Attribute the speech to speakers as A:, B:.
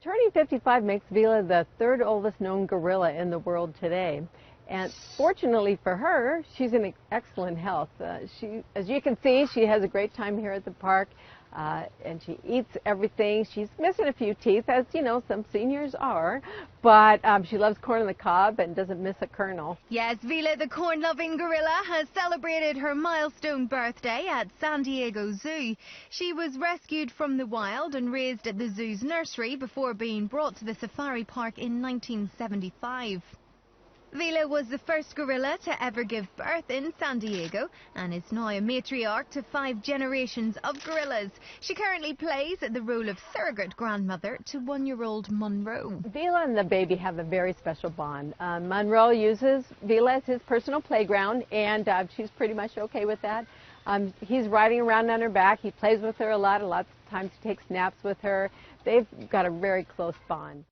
A: Turning 55 makes Vila the third oldest known gorilla in the world today. And fortunately for her, she's in excellent health. As you can see, she has a great time here at the park, and she eats everything. She's missing a few teeth, as you know, some seniors are, but she loves corn on the cob and doesn't miss a kernel.
B: Yes, Vila the corn-loving gorilla has celebrated her milestone birthday at San Diego Zoo. She was rescued from the wild and raised at the zoo's nursery before being brought to the safari park in 1975. Vila was the first gorilla to ever give birth in San Diego and is now a matriarch to 5 generations of gorillas. She currently plays the role of surrogate grandmother to 1-year-old Monroe.
A: Vila and the baby have a very special bond. Monroe uses Vila as his personal playground, and she's pretty much okay with that. He's riding around on her back. He plays with her a lot. A lot of times he takes naps with her. They've got a very close bond.